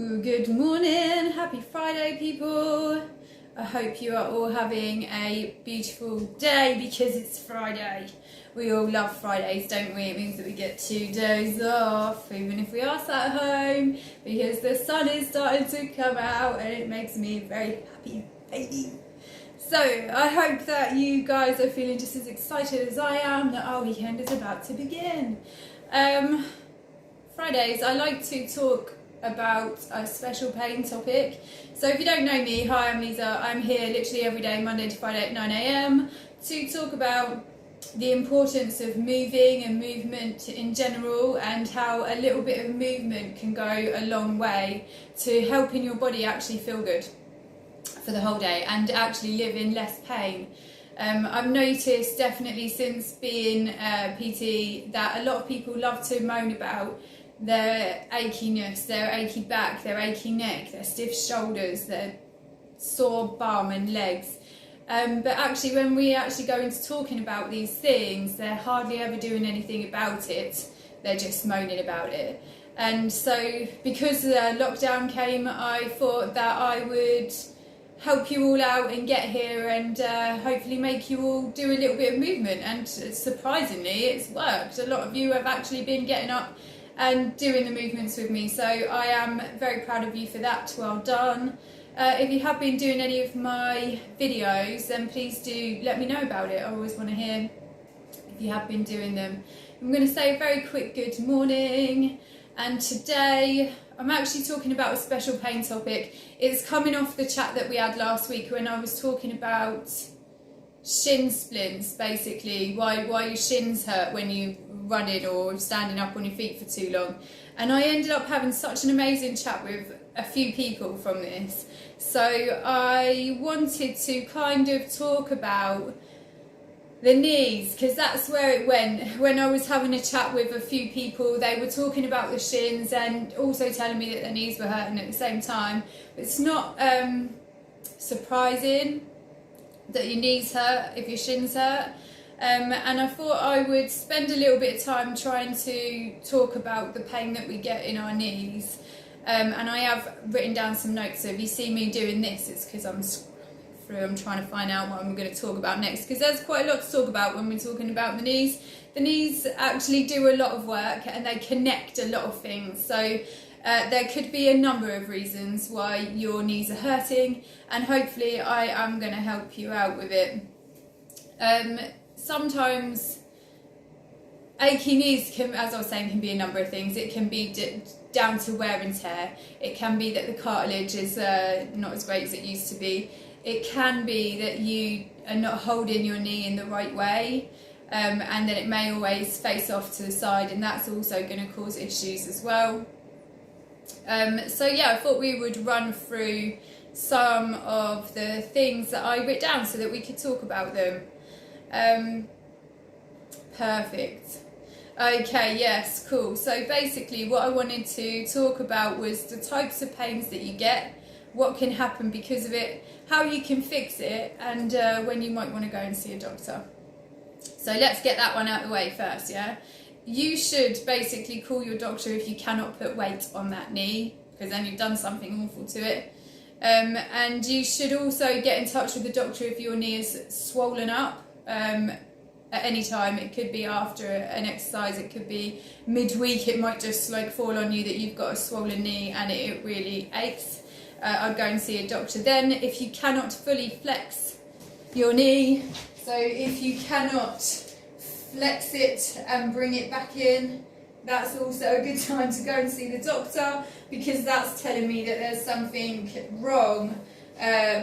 Good morning, happy Friday people. I hope you are all having a beautiful day because it's Friday. We all love Fridays, don't we? It means that we get 2 days off, even if we are sat at home, because the sun is starting to come out and it makes me a very happy baby. So I hope that you guys are feeling just as excited as I am that our weekend is about to begin. Fridays, I like to talk about a special pain topic. So if you don't know me, hi, I'm Lisa. I'm here literally every day, Monday to Friday at 9 AM to talk about the importance of moving and movement in general, and how a little bit of movement can go a long way to helping your body actually feel good for the whole day and actually live in less pain. I've noticed definitely since being PT that a lot of people love to moan about their achiness, their achy back, their achy neck, their stiff shoulders, their sore bum and legs. But actually when we actually go into talking about these things, they're hardly ever doing anything about it. They're just moaning about it. And so because the lockdown came, I thought that I would help you all out and get here and hopefully make you all do a little bit of movement. And surprisingly, it's worked. A lot of you have actually been getting up and doing the movements with me, so I am very proud of you for that. Well done. If you have been doing any of my videos, then please do let me know about it. I always want to hear if you have been doing them. I'm going to say a very quick good morning, and today I'm actually talking about a special pain topic. It's coming off the chat that we had last week when I was talking about shin splints, basically why your shins hurt when you running or standing up on your feet for too long. And I ended up having such an amazing chat with a few people from this, so I wanted to kind of talk about the knees, because that's where it went. When I was having a chat with a few people, they were talking about the shins and also telling me that their knees were hurting at the same time. It's not surprising that your knees hurt if your shins hurt. And I thought I would spend a little bit of time trying to talk about the pain that we get in our knees. And I have written down some notes, so if you see me doing this, it's because I'm scrolling through, I'm trying to find out what I'm going to talk about next, because there's quite a lot to talk about when we're talking about the knees. The knees actually do a lot of work and they connect a lot of things. So there could be a number of reasons why your knees are hurting, and hopefully I am going to help you out with it. Sometimes achy knees can, as I was saying, can be a number of things. It can be down to wear and tear. It can be that the cartilage is not as great as it used to be. It can be that you are not holding your knee in the right way, and then it may always face off to the side, and that's also going to cause issues as well. So yeah, I thought we would run through some of the things that I wrote down so that we could talk about them. Perfect. Okay, yes, cool. So basically what I wanted to talk about was the types of pains that you get, what can happen because of it, how you can fix it, and when you might want to go and see a doctor. So let's get that one out of the way first, yeah? You should basically call your doctor if you cannot put weight on that knee, because then you've done something awful to it. And you should also get in touch with the doctor if your knee is swollen up at any time. It could be after an exercise, it could be midweek, it might just like fall on you that you've got a swollen knee and it really aches. I'd go and see a doctor then. If you cannot fully flex your knee, so if you cannot flex it and bring it back in, that's also a good time to go and see the doctor, because that's telling me that there's something wrong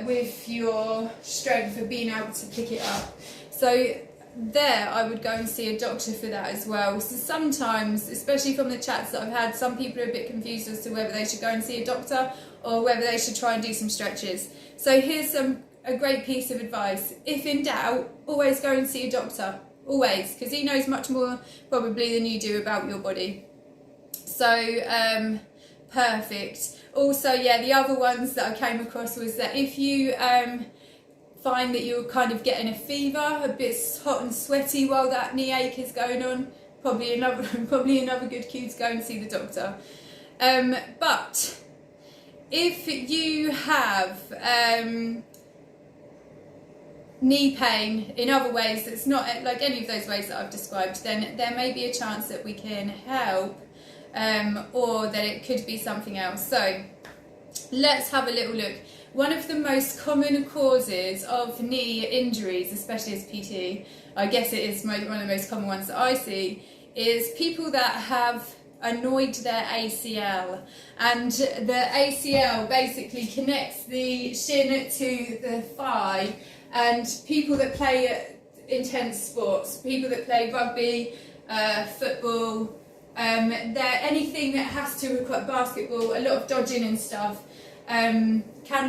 with your strength of being able to pick it up. So there I would go and see a doctor for that as well. So sometimes, especially from the chats that I've had, some people are a bit confused as to whether they should go and see a doctor or whether they should try and do some stretches. So here's a great piece of advice. If in doubt, always go and see a doctor. Always, because he knows much more probably than you do about your body. So perfect. Also, yeah, the other ones that I came across was that if you find that you're kind of getting a fever, a bit hot and sweaty while that knee ache is going on, probably another good cue to go and see the doctor. But if you have knee pain in other ways that's not like any of those ways that I've described, then there may be a chance that we can help, or that it could be something else. So let's have a little look. One of the most common causes of knee injuries, especially as PT, I guess it is one of the most common ones that I see, is people that have annoyed their ACL. And the ACL basically connects the shin to the thigh, and people that play intense sports, people that play rugby, football, anything that has to require basketball, a lot of dodging and stuff, can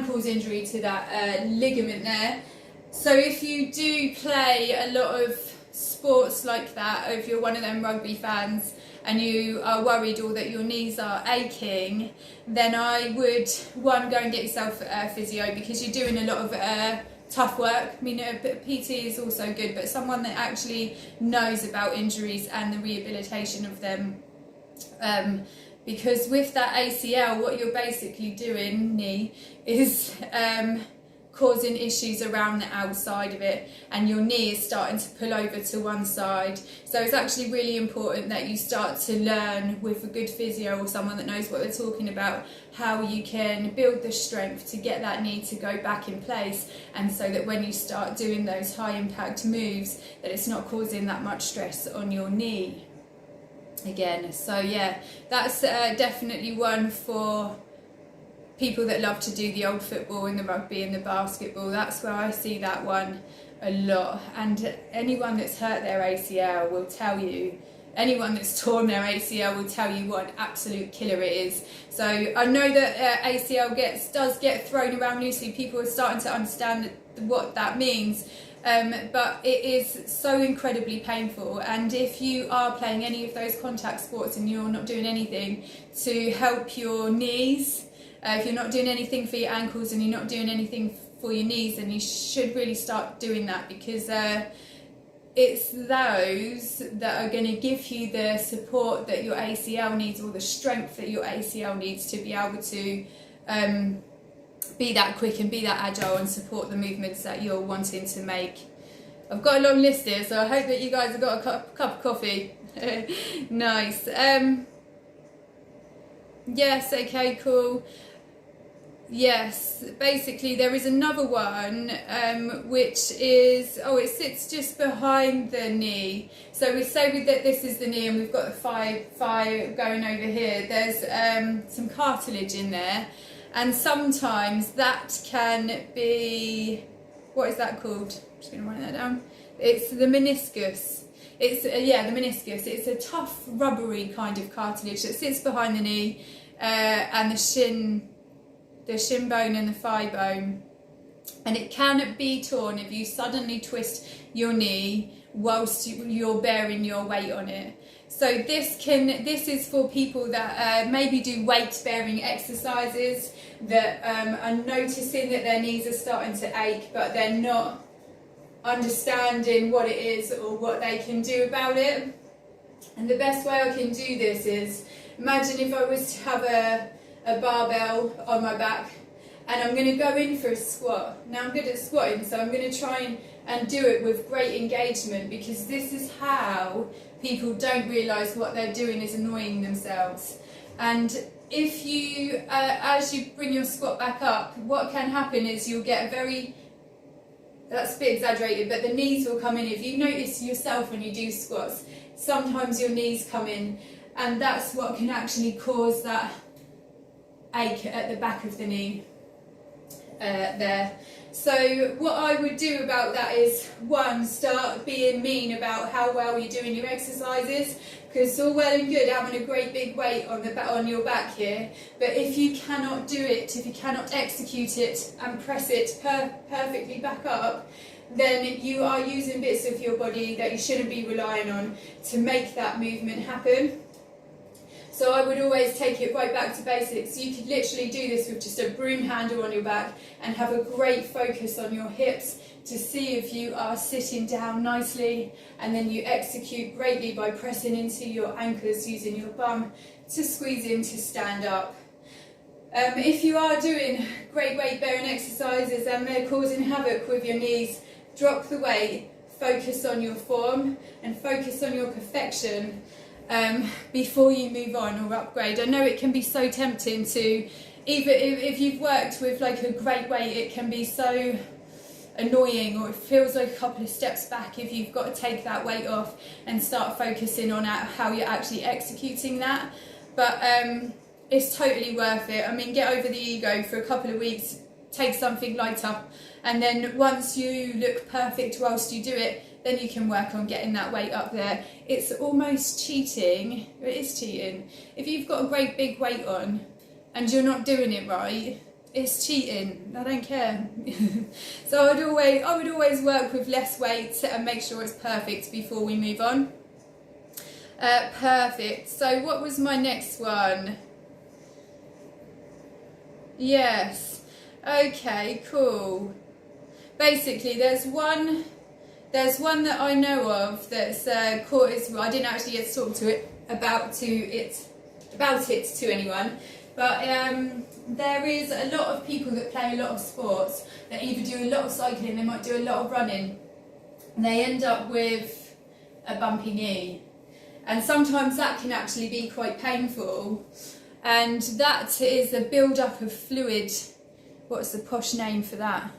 cause injury to that ligament there. So if you do play a lot of sports like that, or if you're one of them rugby fans and you are worried or that your knees are aching, then I would, one, go and get yourself a physio, because you're doing a lot of tough work. I mean, PT is also good, but someone that actually knows about injuries and the rehabilitation of them. Because with that ACL, what you're basically doing, knee, is causing issues around the outside of it, and your knee is starting to pull over to one side. So it's actually really important that you start to learn with a good physio or someone that knows what they're talking about, how you can build the strength to get that knee to go back in place, and so that when you start doing those high impact moves, that it's not causing that much stress on your knee again. So yeah, that's definitely one for people that love to do the old football and the rugby and the basketball. That's where I see that one a lot. And anyone that's hurt their ACL will tell you, anyone that's torn their ACL will tell you what an absolute killer it is. So I know that ACL does get thrown around loosely. People are starting to understand what that means. But it is so incredibly painful, and if you are playing any of those contact sports and you're not doing anything to help your knees, if you're not doing anything for your ankles and you're not doing anything for your knees, then you should really start doing that, because it's those that are going to give you the support that your ACL needs, or the strength that your ACL needs to be able to be that quick and be that agile and support the movements that you're wanting to make. I've got a long list here, so I hope that you guys have got a cup of coffee. Nice. Yes, okay, cool. Yes, basically there is another one which is, it sits just behind the knee. So we say that this is the knee and we've got the thigh going over here. There's some cartilage in there. And sometimes that can be, what is that called? I'm just going to write that down. It's the meniscus. It's the meniscus. It's a tough, rubbery kind of cartilage that sits behind the knee, and the shin bone and the thigh bone. And it can be torn if you suddenly twist your knee whilst you're bearing your weight on it. So this is for people that maybe do weight bearing exercises, that are noticing that their knees are starting to ache, but they're not understanding what it is or what they can do about it. And the best way I can do this is, imagine if I was to have a barbell on my back and I'm going to go in for a squat. Now I'm good at squatting, so I'm going to try and do it with great engagement, because this is how people don't realise what they're doing is annoying themselves. And if you, as you bring your squat back up, what can happen is you'll get that's a bit exaggerated, but the knees will come in. If you notice yourself when you do squats, sometimes your knees come in, and that's what can actually cause that ache at the back of the knee there. So what I would do about that is, one, start being mean about how well you're doing your exercises, because it's all well and good having a great big weight on your back here, but if you cannot do it, if you cannot execute it and press it perfectly back up, then you are using bits of your body that you shouldn't be relying on to make that movement happen. So I would always take it right back to basics. You could literally do this with just a broom handle on your back and have a great focus on your hips to see if you are sitting down nicely, and then you execute greatly by pressing into your ankles using your bum to squeeze in to stand up. If you are doing great weight bearing exercises and they're causing havoc with your knees, drop the weight, focus on your form and focus on your perfection before you move on or upgrade. I know it can be so tempting to, even if you've worked with like a great weight, it can be so annoying, or it feels like a couple of steps back if you've got to take that weight off and start focusing on how you're actually executing that. But it's totally worth it. I mean, get over the ego for a couple of weeks, take something lighter, and then once you look perfect whilst you do it, then you can work on getting that weight up there. It's almost cheating. It is cheating. If you've got a great big weight on and you're not doing it right, it's cheating. I don't care. So I would always work with less weight and make sure it's perfect before we move on. Perfect. So what was my next one? Yes. Okay, cool. Basically, there's one that I know of that's caught its. I didn't actually get to talk about it to anyone, but there is a lot of people that play a lot of sports that either do a lot of cycling, they might do a lot of running, and they end up with a bumpy knee, and sometimes that can actually be quite painful, and that is a build-up of fluid. What's the posh name for that?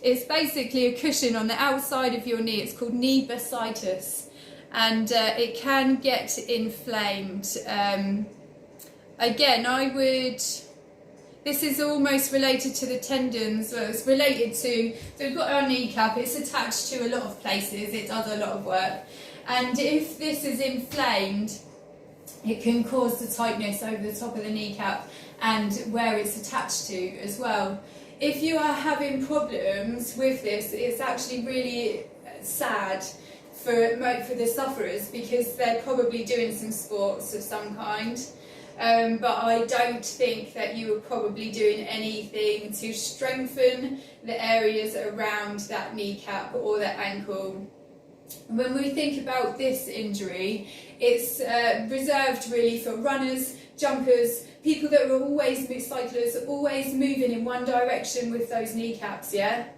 It's basically a cushion on the outside of your knee. It's called knee bursitis, and it can get inflamed. Again, this is almost related to the tendons. Well, it's related to, so we've got our kneecap, it's attached to a lot of places, it does a lot of work, and if this is inflamed, it can cause the tightness over the top of the kneecap and where it's attached to as well. If you are having problems with this, it's actually really sad for the sufferers, because they're probably doing some sports of some kind. But I don't think that you were probably doing anything to strengthen the areas around that kneecap or that ankle. When we think about this injury, it's reserved really for runners, jumpers, people that are cyclists, always moving in one direction with those kneecaps, yeah?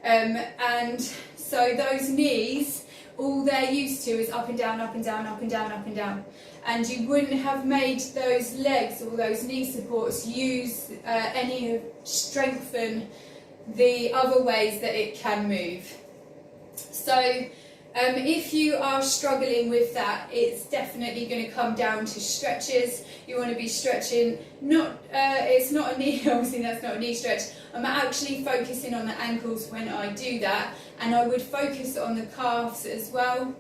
And so those knees, all they're used to is up and down, up and down, up and down, up and down. And you wouldn't have made those legs or those knee supports strengthen the other ways that it can move. So if you are struggling with that, it's definitely going to come down to stretches. You want to be stretching, it's not a knee, obviously that's not a knee stretch. I'm actually focusing on the ankles when I do that, and I would focus on the calves as well,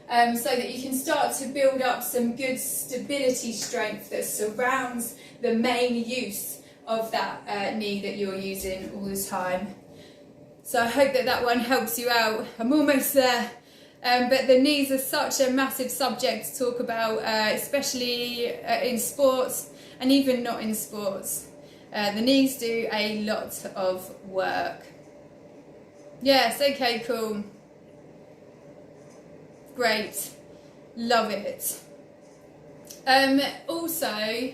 so that you can start to build up some good stability strength that surrounds the main use of that knee that you're using all the time. So I hope that one helps you out. I'm almost there. But the knees are such a massive subject to talk about, especially in sports and even not in sports. The knees do a lot of work. Yes, okay, cool. Great. Love it. Also,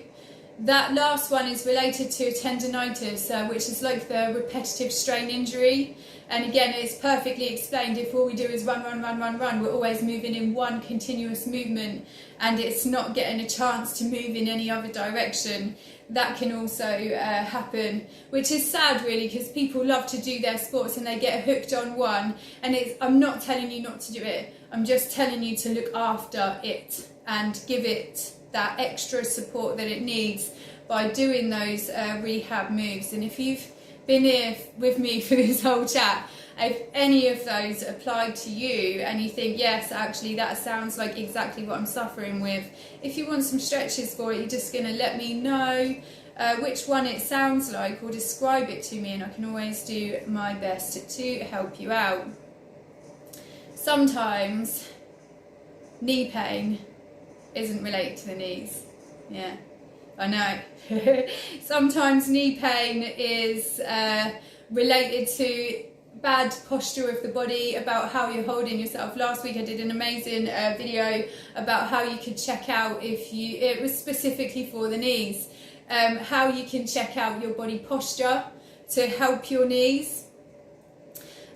that last one is related to tendonitis, which is like the repetitive strain injury. And again, it's perfectly explained. If all we do is run, we're always moving in one continuous movement, and it's not getting a chance to move in any other direction. That can also happen, which is sad really, because people love to do their sports and they get hooked on one. And I'm not telling you not to do it. I'm just telling you to look after it and give it that extra support that it needs by doing those rehab moves. And if you've been here with me for this whole chat, if any of those applied to you and you think, yes, actually that sounds like exactly what I'm suffering with, if you want some stretches for it, you're just going to let me know which one it sounds like, or describe it to me, and I can always do my best to help you out. Sometimes knee pain isn't related to the knees. Yeah, I know. Sometimes knee pain is related to bad posture of the body, about how you're holding yourself. Last week I did an amazing video about how you could check out, it was specifically for the knees, how you can check out your body posture to help your knees.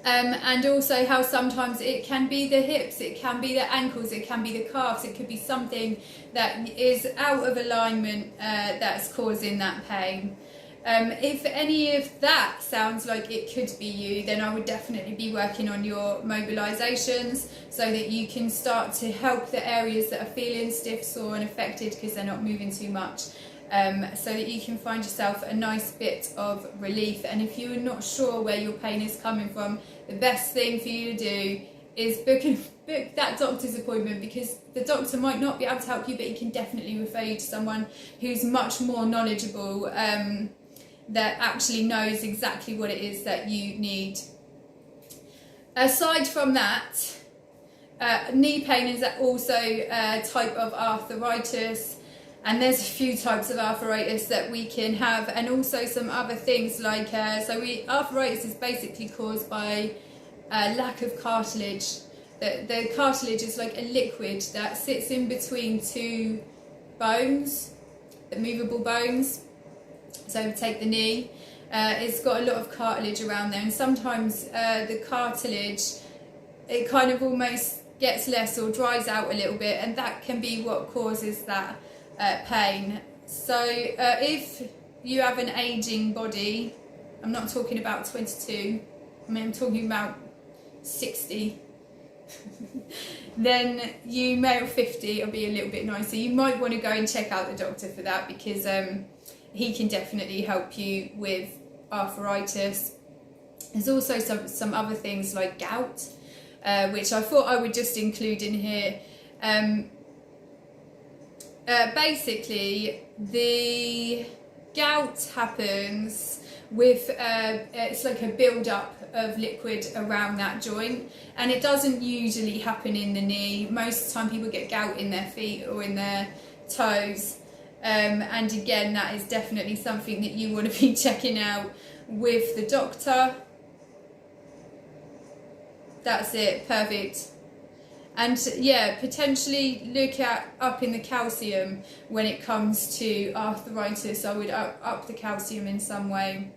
And also how sometimes it can be the hips, it can be the ankles, it can be the calves, it could be something that is out of alignment that's causing that pain. If any of that sounds like it could be you, then I would definitely be working on your mobilisations so that you can start to help the areas that are feeling stiff, sore and affected because they're not moving too much. So that you can find yourself a nice bit of relief. And if you're not sure where your pain is coming from, the best thing for you to do is book that doctor's appointment, because the doctor might not be able to help you, but he can definitely refer you to someone who's much more knowledgeable, that actually knows exactly what it is that you need. Aside from that, knee pain is also a type of arthritis. And there's a few types of arthritis that we can have, and also some other things like, arthritis is basically caused by a lack of cartilage. The cartilage is like a liquid that sits in between two bones, the movable bones. So take the knee, it's got a lot of cartilage around there, and sometimes the cartilage, it kind of almost gets less or dries out a little bit, and that can be what causes that pain. So if you have an aging body, I'm not talking about 22, I mean I'm talking about 60, then you may, or 50, it'll be a little bit nicer. You might want to go and check out the doctor for that, because he can definitely help you with arthritis. There's also some other things like gout, which I thought I would just include in here. Basically, the gout happens with, it's like a build-up of liquid around that joint, and it doesn't usually happen in the knee. Most of the time people get gout in their feet or in their toes, and again, that is definitely something that you want to be checking out with the doctor. That's it, perfect. And yeah, potentially look up in the calcium when it comes to arthritis. I would up the calcium in some way.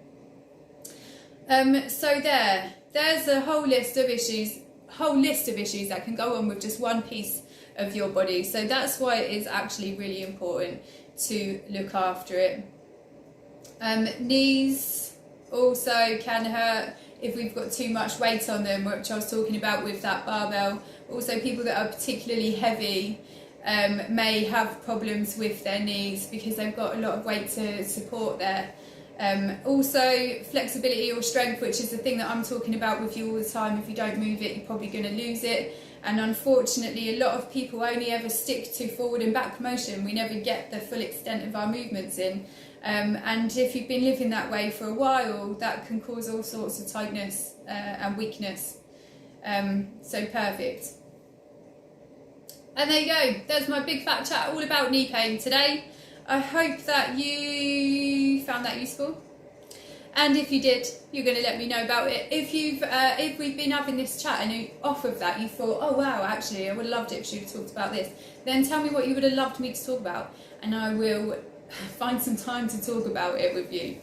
So there's a whole list of issues that can go on with just one piece of your body. So that's why it is actually really important to look after it. Knees also can hurt if we've got too much weight on them, which I was talking about with that barbell. Also, people that are particularly heavy may have problems with their knees because they've got a lot of weight to support there. Also, flexibility or strength, which is the thing that I'm talking about with you all the time. If you don't move it, you're probably going to lose it. And unfortunately, a lot of people only ever stick to forward and back motion. We never get the full extent of our movements in. And if you've been living that way for a while, that can cause all sorts of tightness and weakness. So perfect. And there you go. There's my big fat chat all about knee pain today. I hope that you found that useful. And if you did, you're going to let me know about it. If we've been having this chat and off of that you thought, oh wow, actually I would have loved it if she had talked about this, then tell me what you would have loved me to talk about, and I will find some time to talk about it with you.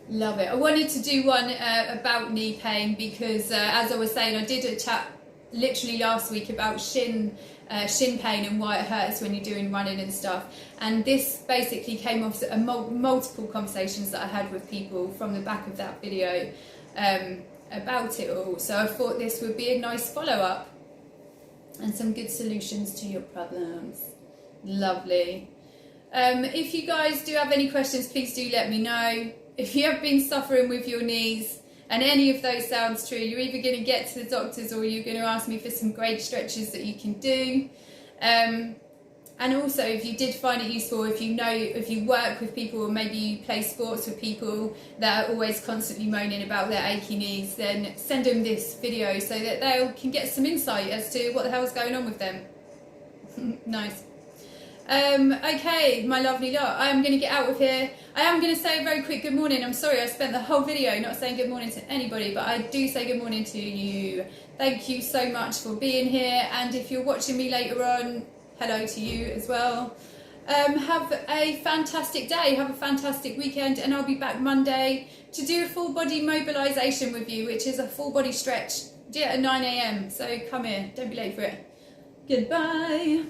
Love it. I wanted to do one about knee pain because as I was saying, I did a chat literally last week about shin pain and why it hurts when you're doing running and stuff, and this basically came off multiple conversations that I had with people from the back of that video about it all. So I thought this would be a nice follow-up and some good solutions to your problems. Lovely. If you guys do have any questions, please do let me know. If you have been suffering with your knees and any of those sounds true, you're either going to get to the doctors or you're going to ask me for some great stretches that you can do. And also, if you did find it useful, if you work with people or maybe you play sports with people that are always constantly moaning about their achy knees, then send them this video so that they can get some insight as to what the hell's going on with them. Nice. Okay, my lovely lot, I am going to get out of here. I am going to say a very quick good morning. I'm sorry I spent the whole video not saying good morning to anybody, but I do say good morning to you. Thank you so much for being here, and if you're watching me later on, hello to you as well. Have a fantastic day, have a fantastic weekend, and I'll be back Monday to do a full body mobilisation with you, which is a full body stretch. Do it at 9 AM, so come here, don't be late for it. Goodbye.